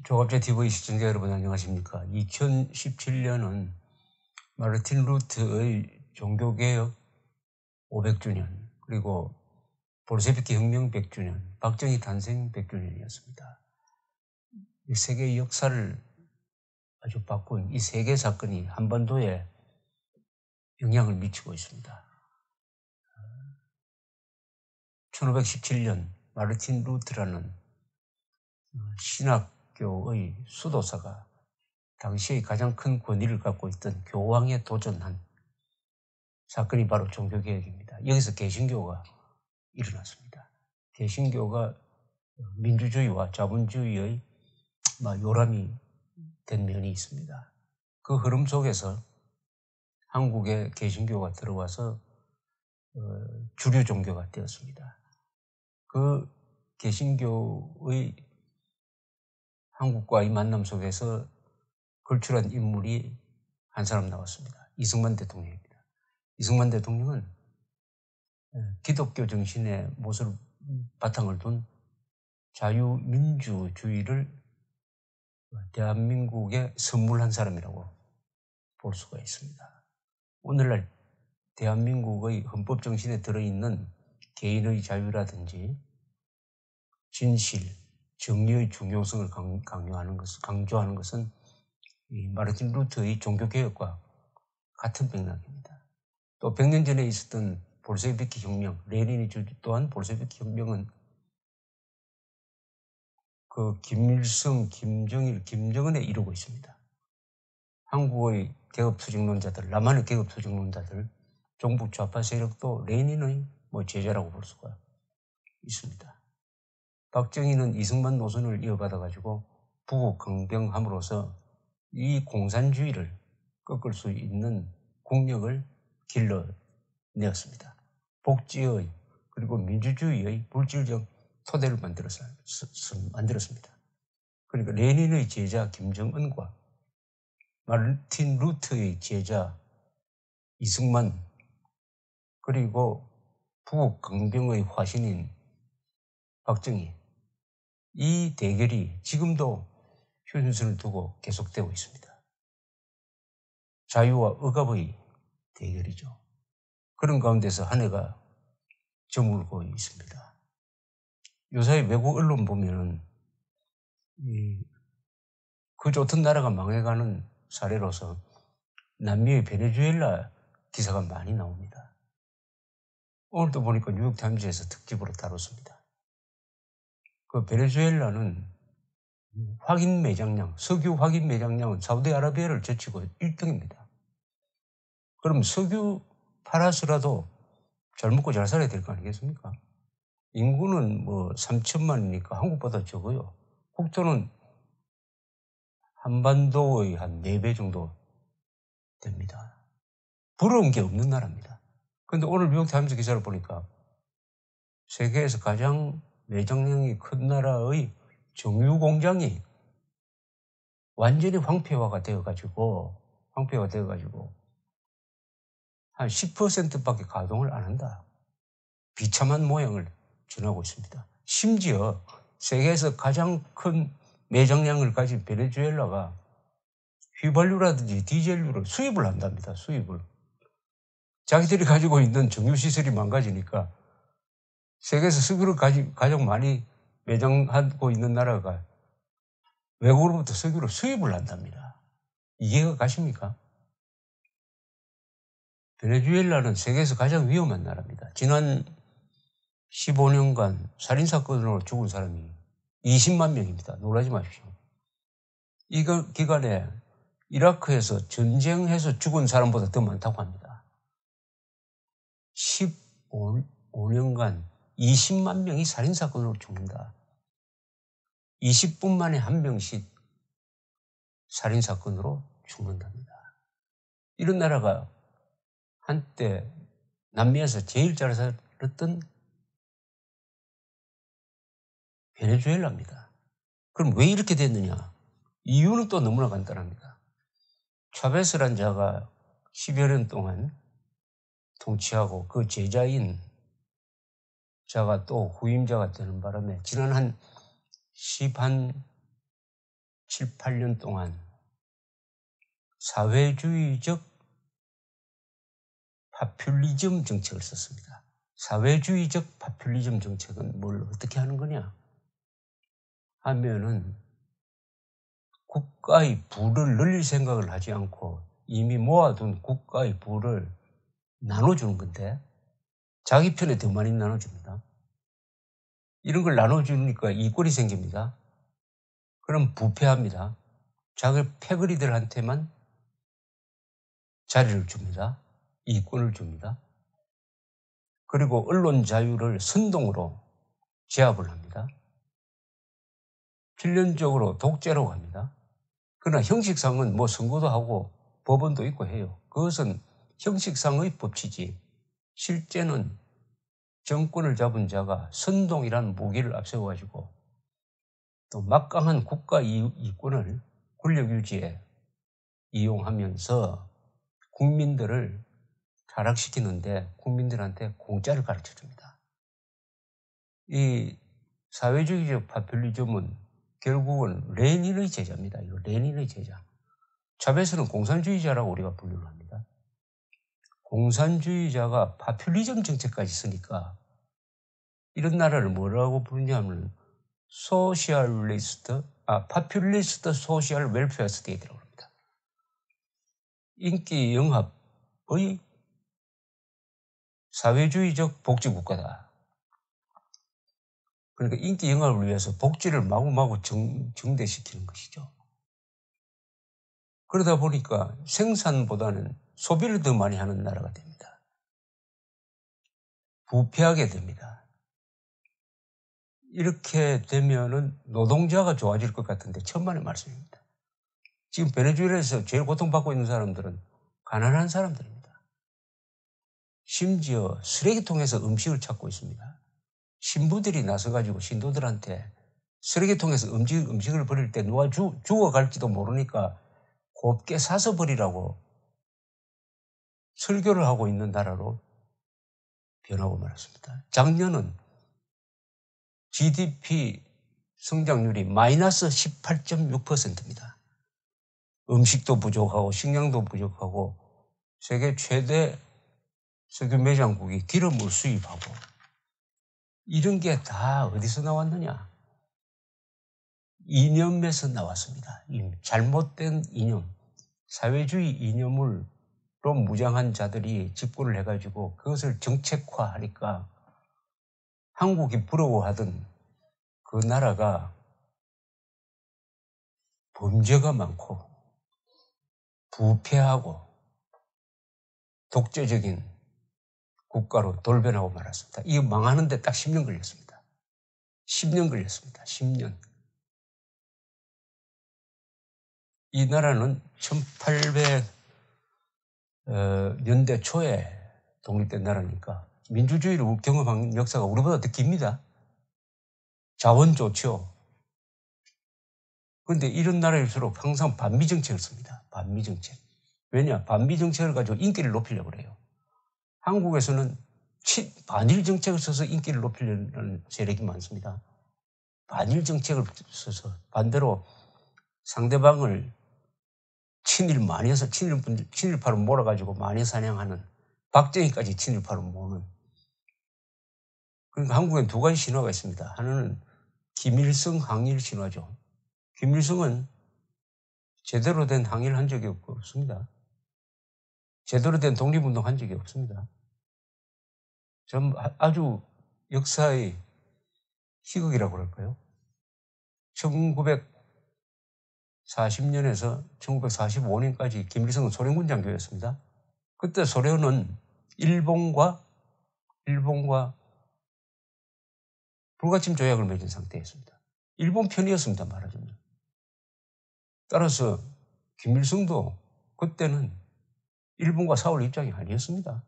조갑제 TV 시청자 여러분 안녕하십니까. 2017년은 마르틴 루트의 종교개혁 500주년 그리고 볼셰비키 혁명 100주년, 박정희 탄생 100주년이었습니다. 이 세계의 역사를 아주 바꾼 이 세계 사건이 한반도에 영향을 미치고 있습니다. 1517년 마르틴 루트라는 신학교의 수도사가 당시의 가장 큰 권위를 갖고 있던 교황에 도전한 사건이 바로 종교개혁입니다. 여기서 개신교가 일어났습니다. 개신교가 민주주의와 자본주의의 요람이 된 면이 있습니다. 그 흐름 속에서 한국에 개신교가 들어와서 주류 종교가 되었습니다. 그 개신교의 한국과의 만남 속에서 걸출한 인물이 한 사람 나왔습니다. 이승만 대통령입니다. 이승만 대통령은 기독교 정신의 모습을 바탕을 둔 자유민주주의를 대한민국에 선물한 사람이라고 볼 수가 있습니다. 오늘날 대한민국의 헌법 정신에 들어있는 개인의 자유라든지 진실, 정리의 중요성을 강조하는 것은 이 마르틴 루터의 종교개혁과 같은 맥락입니다. 또 100년 전에 있었던 볼셰비키 혁명, 레닌이 주도한 볼셰비키 혁명은 그 김일성, 김정일, 김정은에 이루고 있습니다. 한국의 개혁투쟁론자들, 남한의 개혁투쟁론자들, 종북 좌파 세력도 레닌의 제자라고 볼 수가 있습니다. 박정희는 이승만 노선을 이어받아가지고 부국강병함으로써 이 공산주의를 꺾을 수 있는 국력을 길러내었습니다. 복지의 그리고 민주주의의 물질적 토대를 만들었습니다. 그러니까 레닌의 제자 김정은과 마르틴 루터의 제자 이승만 그리고 부국강병의 화신인 박정희, 이 대결이 지금도 현실을 두고 계속되고 있습니다. 자유와 억압의 대결이죠. 그런 가운데서 한 해가 저물고 있습니다. 요새 외국 언론 보면은 그 좋던 나라가 망해가는 사례로서 남미의 베네수엘라 기사가 많이 나옵니다. 오늘도 보니까 뉴욕타임즈에서 특집으로 다뤘습니다. 그 베네수엘라는 확인 매장량, 석유 확인 매장량은 사우디아라비아를 제치고 1등입니다. 그럼 석유 팔아서라도 잘 먹고 잘 살아야 될 거 아니겠습니까? 인구는 3천만이니까 한국보다 적어요. 국토는 한반도의 한 4배 정도 됩니다. 부러운 게 없는 나라입니다. 그런데 오늘 뉴욕타임스 기사를 보니까 세계에서 가장 매장량이 큰 나라의 정유 공장이 완전히 황폐화가 되어가지고 한 10%밖에 가동을 안 한다. 비참한 모양을 전하고 있습니다. 심지어 세계에서 가장 큰 매장량을 가진 베네수엘라가 휘발유라든지 디젤유를 수입을 한답니다. 수입을. 자기들이 가지고 있는 정유시설이 망가지니까 세계에서 석유를 가장 많이 매장하고 있는 나라가 외국으로부터 석유를 수입을 한답니다. 이해가 가십니까? 베네수엘라는 세계에서 가장 위험한 나라입니다. 지난 15년간 살인사건으로 죽은 사람이 20만 명입니다. 놀라지 마십시오. 이 기간에 이라크에서 전쟁해서 죽은 사람보다 더 많다고 합니다. 15년간 20만 명이 살인사건으로 죽는다. 20분 만에 한 명씩 살인사건으로 죽는답니다. 이런 나라가 한때 남미에서 제일 잘 살았던 베네수엘라입니다. 그럼 왜 이렇게 됐느냐? 이유는 또 너무나 간단합니다. 차베스란 자가 10여 년 동안 통치하고 그 제자인 자가 또 후임자가 되는 바람에 지난 한 7, 8년 동안 사회주의적 파퓰리즘 정책을 썼습니다. 사회주의적 파퓰리즘 정책은 뭘 어떻게 하는 거냐 하면은 국가의 부를 늘릴 생각을 하지 않고 이미 모아둔 국가의 부를 나눠주는 건데 자기 편에 더 많이 나눠줍니다. 이런 걸 나눠주니까 이권이 생깁니다. 그럼 부패합니다. 자기 패거리들한테만 자리를 줍니다. 이권을 줍니다. 그리고 언론 자유를 선동으로 제압을 합니다. 필연적으로 독재로 갑니다. 그러나 형식상은 뭐 선거도 하고 법원도 있고 해요. 그것은 형식상의 법치지 실제는 정권을 잡은 자가 선동이라는 무기를 앞세워가지고 또 막강한 국가 이권을 권력 유지에 이용하면서 국민들을 타락시키는데 국민들한테 공짜를 가르쳐줍니다. 이 사회주의적 파퓰리즘은 결국은 레닌의 제자입니다. 이거 레닌의 제자. 차베스는 공산주의자라고 우리가 분류를 합니다. 공산주의자가 파퓰리즘 정책까지 쓰니까 이런 나라를 뭐라고 부르냐면 파퓰리스트 소셜 웰페어 스테이트라고 합니다. 인기 영합의 사회주의적 복지국가다. 그러니까 인기 영합을 위해서 복지를 마구마구 증대시키는 것이죠. 그러다 보니까 생산보다는 소비를 더 많이 하는 나라가 됩니다. 부패하게 됩니다. 이렇게 되면은 노동자가 좋아질 것 같은데 천만의 말씀입니다. 지금 베네수엘라에서 제일 고통받고 있는 사람들은 가난한 사람들입니다. 심지어 쓰레기통에서 음식을 찾고 있습니다. 신부들이 나서가지고 신도들한테 쓰레기통에서 음식을 버릴 때 누가 죽어갈지도 모르니까 곱게 사서 버리라고 설교를 하고 있는 나라로 변하고 말았습니다. 작년은 GDP 성장률이 마이너스 18.6%입니다. 음식도 부족하고 식량도 부족하고 세계 최대 석유 매장국이 기름을 수입하고 이런 게 다 어디서 나왔느냐? 이념에서 나왔습니다. 잘못된 이념, 사회주의 이념으로 무장한 자들이 집권을 해가지고 그것을 정책화하니까 한국이 부러워하던 그 나라가 범죄가 많고 부패하고 독재적인 국가로 돌변하고 말았습니다. 이거 망하는데 딱 10년 걸렸습니다. 10년 걸렸습니다. 10년. 이 나라는 1800년대 초에 독립된 나라니까 민주주의를 경험한 역사가 우리보다 더 깁니다. 자원 좋죠. 그런데 이런 나라일수록 항상 반미 정책을 씁니다. 반미 정책. 왜냐? 반미 정책을 가지고 인기를 높이려고 그래요. 한국에서는 반일 정책을 써서 인기를 높이려는 세력이 많습니다. 반일 정책을 써서 반대로 상대방을 친일 많이 해서 친일파로 몰아가지고 많이 사냥하는 박정희까지 친일파로 모으는. 그러니까 한국엔 두 가지 신화가 있습니다. 하나는 김일성 항일 신화죠. 김일성은 제대로 된 항일 한 적이 없습니다. 제대로 된 독립운동 한 적이 없습니다. 좀 아주 역사의 희극이라고 그럴까요? 1940년에서 1945년까지 김일성은 소련군 장교였습니다. 그때 소련은 일본과 불가침 조약을 맺은 상태였습니다. 일본 편이었습니다, 말하자면. 따라서 김일성도 그때는 일본과 싸울 입장이 아니었습니다.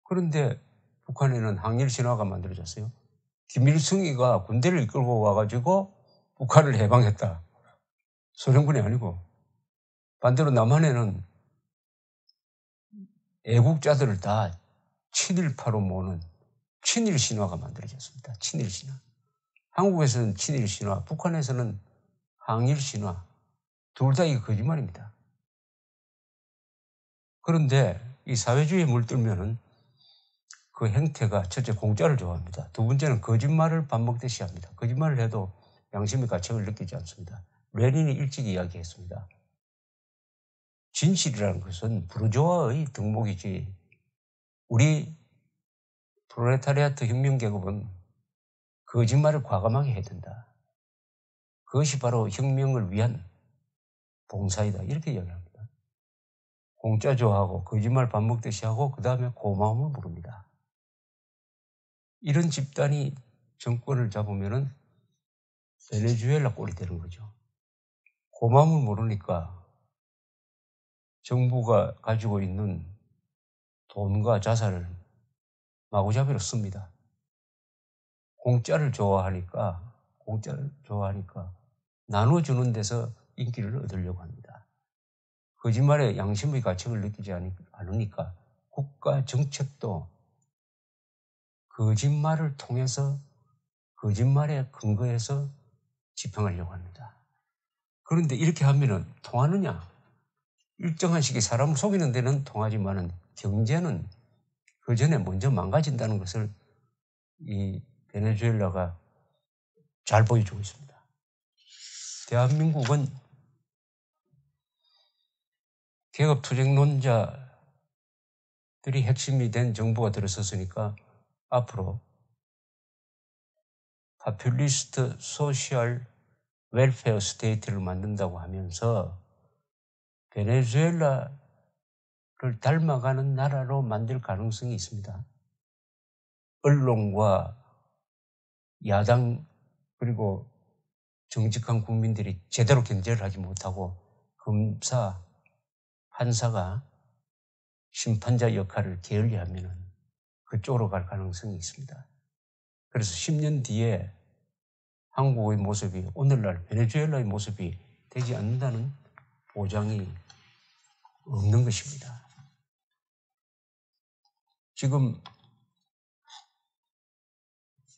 그런데 북한에는 항일 신화가 만들어졌어요. 김일성이가 군대를 이끌고 와가지고 북한을 해방했다. 소련군이 아니고. 반대로 남한에는 애국자들을 다 친일파로 모으는 친일 신화가 만들어졌습니다. 친일 신화. 한국에서는 친일 신화, 북한에서는 항일 신화. 둘 다 이거 거짓말입니다. 그런데 이 사회주의에 물들면은 그 행태가 첫째 공짜를 좋아합니다. 두 번째는 거짓말을 밥 먹듯이 합니다. 거짓말을 해도 양심의 가책을 느끼지 않습니다. 레닌이 일찍 이야기했습니다. 진실이라는 것은 부르주아의 덕목이지 우리 프롤레타리아트 혁명계급은 거짓말을 과감하게 해야 된다. 그것이 바로 혁명을 위한 봉사이다. 이렇게 이야기합니다. 공짜 좋아하고 거짓말 밥 먹듯이 하고 그 다음에 고마움을 부릅니다. 이런 집단이 정권을 잡으면은 베네수엘라 꼴이 되는 거죠. 고마움을 모르니까 정부가 가지고 있는 돈과 자산을 마구잡이로 씁니다. 공짜를 좋아하니까 나눠주는 데서 인기를 얻으려고 합니다. 거짓말에 양심의 가책을 느끼지 않으니까 국가 정책도 거짓말을 통해서 거짓말에 근거해서 집행하려고 합니다. 그런데 이렇게 하면은 통하느냐? 일정한 시기 사람을 속이는 데는 통하지만은 경제는 그 전에 먼저 망가진다는 것을 이 베네수엘라가 잘 보여주고 있습니다. 대한민국은 개혁투쟁론자들이 핵심이 된 정부가 들어섰으니까 앞으로 파퓰리스트 소셜 웰페어 스테이트를 만든다고 하면서 베네수엘라를 닮아가는 나라로 만들 가능성이 있습니다. 언론과 야당 그리고 정직한 국민들이 제대로 견제를 하지 못하고 검사, 판사가 심판자 역할을 게을리하면 그쪽으로 갈 가능성이 있습니다. 그래서 10년 뒤에 한국의 모습이 오늘날 베네수엘라의 모습이 되지 않는다는 보장이 없는 것입니다. 지금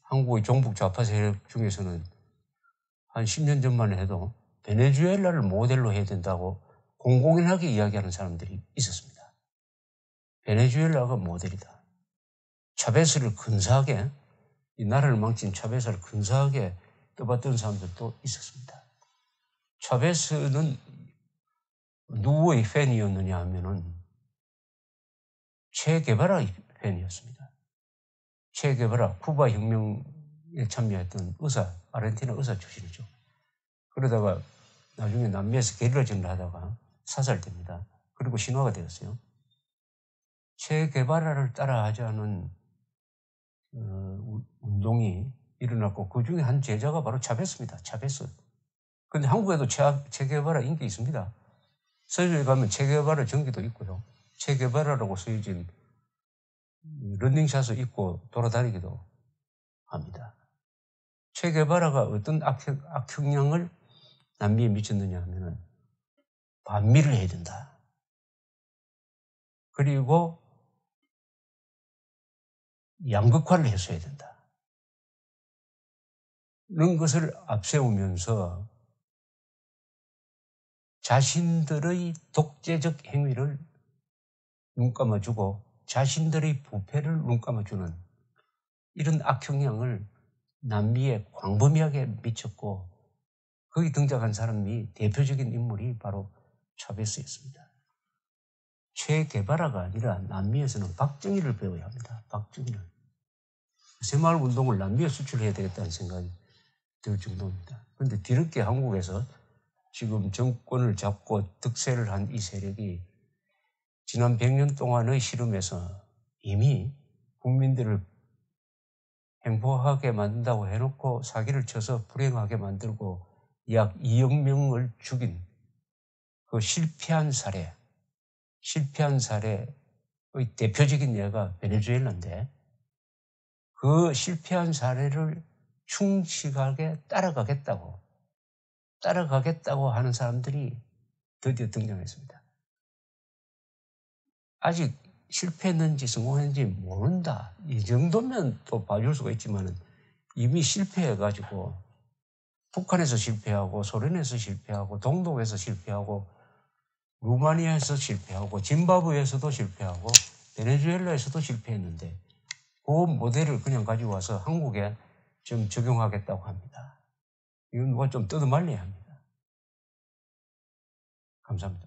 한국의 종북 좌파 세력 중에서는 한 10년 전만 해도 베네수엘라를 모델로 해야 된다고 공공연하게 이야기하는 사람들이 있었습니다. 베네수엘라가 모델이다. 차베스를 근사하게, 이 나라를 망친 차베스를 근사하게 떠받드는 사람들도 있었습니다. 차베스는 누구의 팬이었느냐 하면은 체 게바라의 팬이었습니다. 체 게바라, 쿠바 혁명에 참여했던 의사, 아르헨티나 의사 출신이죠. 그러다가 나중에 남미에서 게릴라전을 하다가 사살됩니다. 그리고 신화가 되었어요. 체 게바라를 따라하자는 운동이 일어났고 그 중에 한 제자가 바로 차베스입니다. 차베스. 그런데 한국에도 체 게바라 인기 있습니다. 서울에 가면 체 게바라 전기도 있고요. 체 게바라라고 쓰여진 런닝샷을 입고 돌아다니기도 합니다. 체 게바라가 어떤 악영향을 남미에 미쳤느냐 하면은 반미를 해야 된다. 그리고 양극화를 해소해야 된다. 이런 것을 앞세우면서 자신들의 독재적 행위를 눈감아주고 자신들의 부패를 눈감아주는 이런 악영향을 남미에 광범위하게 미쳤고 거기 등장한 사람이 대표적인 인물이 바로 차베스였습니다. 체 게바라가 아니라 남미에서는 박정희를 배워야 합니다. 박정희를. 새마을 운동을 남미에 수출해야 되겠다는 생각이 들 정도입니다. 그런데 뒤늦게 한국에서 지금 정권을 잡고 득세를 한 이 세력이 지난 100년 동안의 실험에서 이미 국민들을 행복하게 만든다고 해놓고 사기를 쳐서 불행하게 만들고 약 2억 명을 죽인 그 실패한 사례의 대표적인 예가 베네수엘라인데 그 실패한 사례를 충실하게 따라가겠다고 하는 사람들이 드디어 등장했습니다. 아직 실패했는지 성공했는지 모른다. 이 정도면 또 봐줄 수가 있지만 이미 실패해가지고 북한에서 실패하고 소련에서 실패하고 동독에서 실패하고 루마니아에서 실패하고 짐바브웨에서도 실패하고 베네수엘라에서도 실패했는데 그 모델을 그냥 가지고 와서 한국에 좀 적용하겠다고 합니다. 이건 누가 좀 뜯어말려야 합니다. 감사합니다.